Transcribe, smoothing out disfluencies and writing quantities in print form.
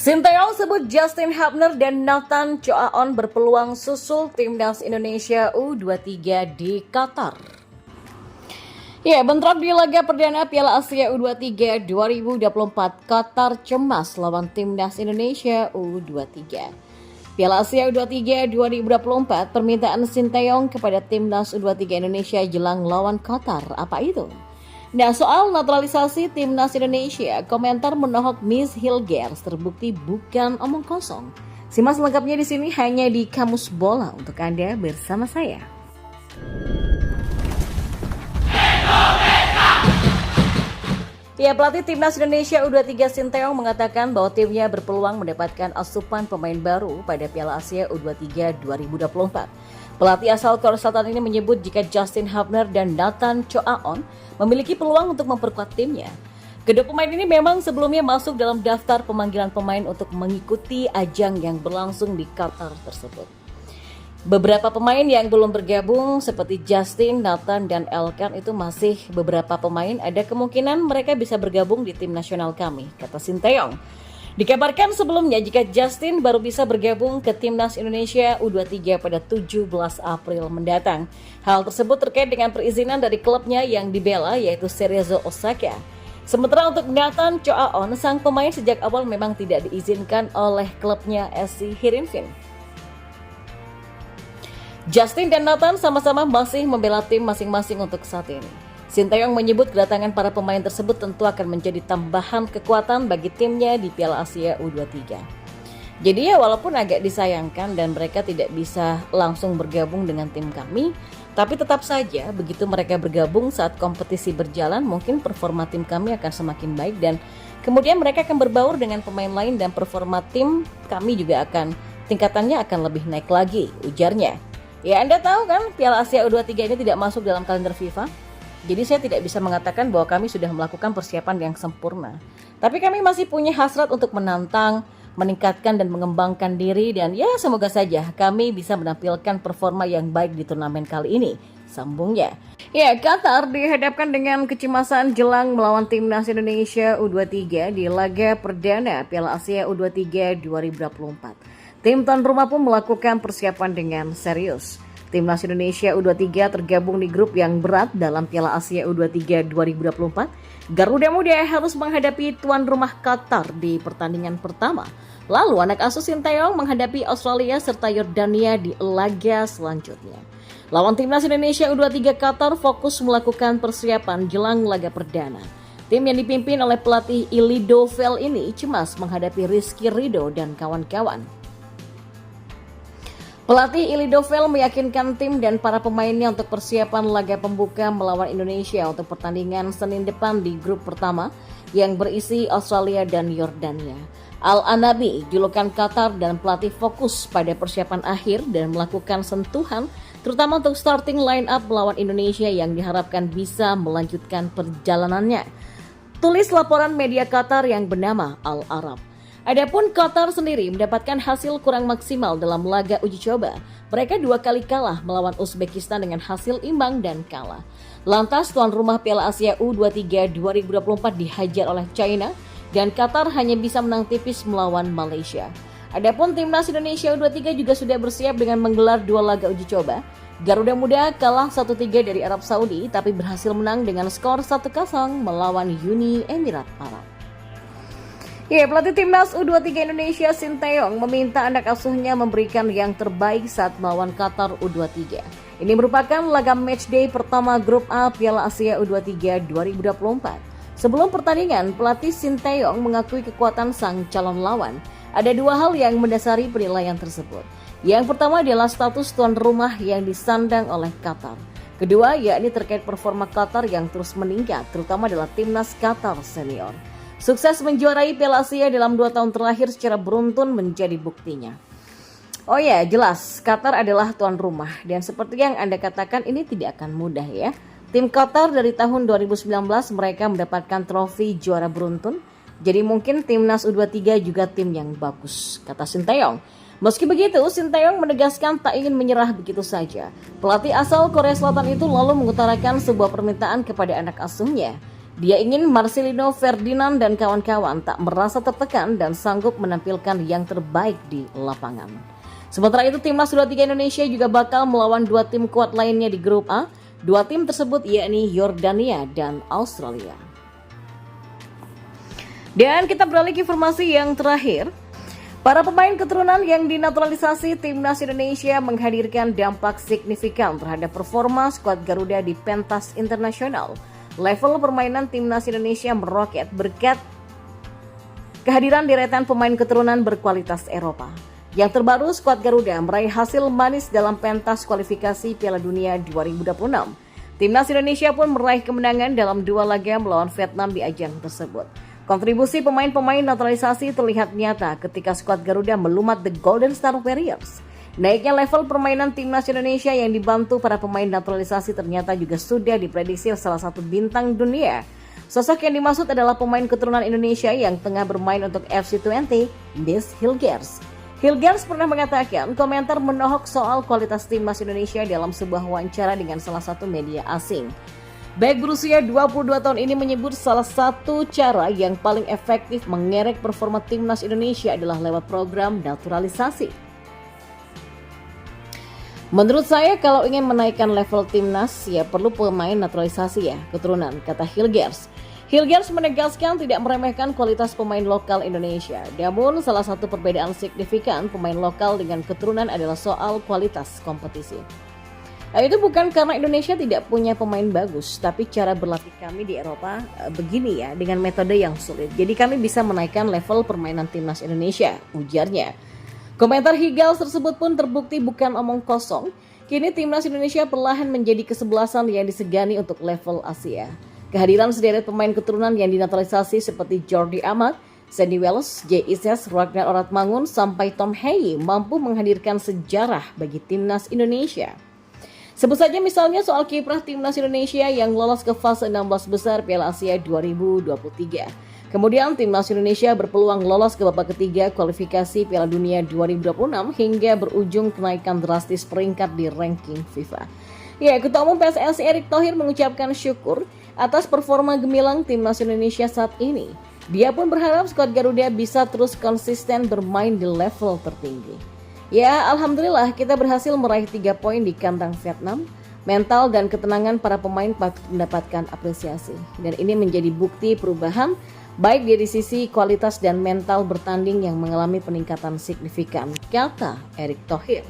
Sinteyong sebut Justin Hubner dan Nathan Choaon berpeluang susul timnas Indonesia U23 di Qatar. Ya, bentrok di laga perdana Piala Asia U23 2024, Qatar cemas lawan timnas Indonesia U23. Piala Asia U23 2024, permintaan Sinteyong kepada timnas U23 Indonesia jelang lawan Qatar. Apa itu? Nah, soal naturalisasi timnas Indonesia, komentar menohok Miss Hilgers terbukti bukan omong kosong. Simak selengkapnya di sini hanya di Kamus Bola untuk Anda bersama saya. Ya, pelatih timnas Indonesia U23 Sinteyong mengatakan bahwa timnya berpeluang mendapatkan asupan pemain baru pada Piala Asia U23 2024. Pelatih asal Korea Selatan ini menyebut jika Justin Hubner dan Nathan Choaon memiliki peluang untuk memperkuat timnya. Kedua pemain ini memang sebelumnya masuk dalam daftar pemanggilan pemain untuk mengikuti ajang yang berlangsung di Qatar tersebut. Beberapa pemain yang belum bergabung seperti Justin, Nathan, dan Elkan itu masih beberapa pemain ada kemungkinan mereka bisa bergabung di tim nasional kami, kata Sinteyong. Dikabarkan sebelumnya jika Justin baru bisa bergabung ke timnas Indonesia U23 pada 17 April mendatang. Hal tersebut terkait dengan perizinan dari klubnya yang dibela yaitu Cerezo Osaka. Sementara untuk Nathan Choaon, sang pemain sejak awal memang tidak diizinkan oleh klubnya SC Heerenveen. Justin dan Nathan sama-sama masih membela tim masing-masing untuk saat ini. Sinteyong menyebut kedatangan para pemain tersebut tentu akan menjadi tambahan kekuatan bagi timnya di Piala Asia U23. Jadi ya walaupun agak disayangkan dan mereka tidak bisa langsung bergabung dengan tim kami, tapi tetap saja begitu mereka bergabung saat kompetisi berjalan mungkin performa tim kami akan semakin baik dan kemudian mereka akan berbaur dengan pemain lain dan performa tim kami juga akan tingkatannya akan lebih naik lagi, ujarnya. Ya Anda tahu kan Piala Asia U23 ini tidak masuk dalam kalender FIFA. Jadi saya tidak bisa mengatakan bahwa kami sudah melakukan persiapan yang sempurna. Tapi kami masih punya hasrat untuk menantang, meningkatkan dan mengembangkan diri dan ya semoga saja kami bisa menampilkan performa yang baik di turnamen kali ini, sambungnya. Ya, Qatar dihadapkan dengan kecemasan jelang melawan timnas Indonesia U23 di laga perdana Piala Asia U23 2024. Tim tuan rumah pun melakukan persiapan dengan serius. Timnas Indonesia U23 tergabung di grup yang berat dalam Piala Asia U23 2024. Garuda Muda harus menghadapi tuan rumah Qatar di pertandingan pertama. Lalu anak asuh Sinteyong menghadapi Australia serta Yordania di laga selanjutnya. Lawan Timnas Indonesia U23 Qatar fokus melakukan persiapan jelang laga perdana. Tim yang dipimpin oleh pelatih Ilido Vel ini cemas menghadapi Rizky Ridho dan kawan-kawan. Pelatih Ilido Vel meyakinkan tim dan para pemainnya untuk persiapan laga pembuka melawan Indonesia untuk pertandingan Senin depan di grup pertama yang berisi Australia dan Yordania. Al-Anabi, julukan Qatar dan pelatih fokus pada persiapan akhir dan melakukan sentuhan terutama untuk starting line up melawan Indonesia yang diharapkan bisa melanjutkan perjalanannya. Tulis laporan media Qatar yang bernama Al-Arab. Adapun Qatar sendiri mendapatkan hasil kurang maksimal dalam laga uji coba. Mereka 2 kali kalah melawan Uzbekistan dengan hasil imbang dan kalah. Lantas tuan rumah Piala Asia U23 2024 dihajar oleh China dan Qatar hanya bisa menang tipis melawan Malaysia. Adapun timnas Indonesia U23 juga sudah bersiap dengan menggelar 2 laga uji coba. Garuda Muda kalah 1-3 dari Arab Saudi tapi berhasil menang dengan skor 1-0 melawan Uni Emirat Arab. Ya, pelatih timnas U23 Indonesia Sinteyong meminta anak asuhnya memberikan yang terbaik saat melawan Qatar U23. Ini merupakan laga matchday pertama grup A Piala Asia U23 2024. Sebelum pertandingan, pelatih Sinteyong mengakui kekuatan sang calon lawan. Ada 2 hal yang mendasari penilaian tersebut. Yang pertama adalah status tuan rumah yang disandang oleh Qatar. Kedua, yakni terkait performa Qatar yang terus meningkat, terutama adalah timnas Qatar senior. Sukses menjuarai Piala Asia dalam 2 tahun terakhir secara beruntun menjadi buktinya. Oh ya, jelas Qatar adalah tuan rumah dan seperti yang Anda katakan ini tidak akan mudah ya. Tim Qatar dari tahun 2019 mereka mendapatkan trofi juara beruntun. Jadi mungkin timnas U23 juga tim yang bagus, kata Sinteyong. Meski begitu, Sinteyong menegaskan tak ingin menyerah begitu saja. Pelatih asal Korea Selatan itu lalu mengutarakan sebuah permintaan kepada anak asuhnya. Dia ingin Marcelino Ferdinand dan kawan-kawan tak merasa tertekan dan sanggup menampilkan yang terbaik di lapangan. Sementara itu, timnas U23 Indonesia juga bakal melawan dua tim kuat lainnya di grup A. Dua tim tersebut yakni Yordania dan Australia. Dan kita beralih ke informasi yang terakhir. Para pemain keturunan yang dinaturalisasi timnas Indonesia menghadirkan dampak signifikan terhadap performa skuad Garuda di pentas internasional. Level permainan timnas Indonesia meroket berkat kehadiran deretan pemain keturunan berkualitas Eropa. Yang terbaru, skuad Garuda meraih hasil manis dalam pentas kualifikasi Piala Dunia 2026. Timnas Indonesia pun meraih kemenangan dalam dua laga melawan Vietnam di ajang tersebut. Kontribusi pemain-pemain naturalisasi terlihat nyata ketika skuad Garuda melumat The Golden Star Warriors. Naiknya level permainan timnas Indonesia yang dibantu para pemain naturalisasi ternyata juga sudah diprediksi salah satu bintang dunia. Sosok yang dimaksud adalah pemain keturunan Indonesia yang tengah bermain untuk FC20, Niels Hilgers. Hilgers pernah mengatakan komentar menohok soal kualitas timnas Indonesia dalam sebuah wawancara dengan salah satu media asing. Back berusia 22 tahun ini menyebut salah satu cara yang paling efektif mengerek performa timnas Indonesia adalah lewat program naturalisasi. Menurut saya kalau ingin menaikkan level timnas ya perlu pemain naturalisasi ya keturunan, kata Hilgers. Hilgers menegaskan tidak meremehkan kualitas pemain lokal Indonesia. Namun salah satu perbedaan signifikan pemain lokal dengan keturunan adalah soal kualitas kompetisi. Nah, itu bukan karena Indonesia tidak punya pemain bagus, tapi cara berlatih kami di Eropa begini ya, dengan metode yang sulit. Jadi kami bisa menaikkan level permainan timnas Indonesia, ujarnya. Komentar Hilgers tersebut pun terbukti bukan omong kosong. Kini timnas Indonesia perlahan menjadi kesebelasan yang disegani untuk level Asia. Kehadiran sederet pemain keturunan yang dinaturalisasi seperti Jordi Amat, Sandy Wells, Jay Ises, Ragnar Oratmangun, sampai Tom Haye mampu menghadirkan sejarah bagi timnas Indonesia. Sebut saja misalnya soal kiprah timnas Indonesia yang lolos ke fase 16 besar Piala Asia 2023. Kemudian timnas Indonesia berpeluang lolos ke babak ketiga kualifikasi Piala Dunia 2026 hingga berujung kenaikan drastis peringkat di ranking FIFA. Ya, Ketua Umum PSSI Erick Thohir mengucapkan syukur atas performa gemilang timnas Indonesia saat ini. Dia pun berharap skuad Garuda bisa terus konsisten bermain di level tertinggi. Ya, alhamdulillah kita berhasil meraih 3 poin di kandang Vietnam. Mental dan ketenangan para pemain patut mendapatkan apresiasi. Dan ini menjadi bukti perubahan baik dari sisi kualitas dan mental bertanding yang mengalami peningkatan signifikan, kata Erick Thohir.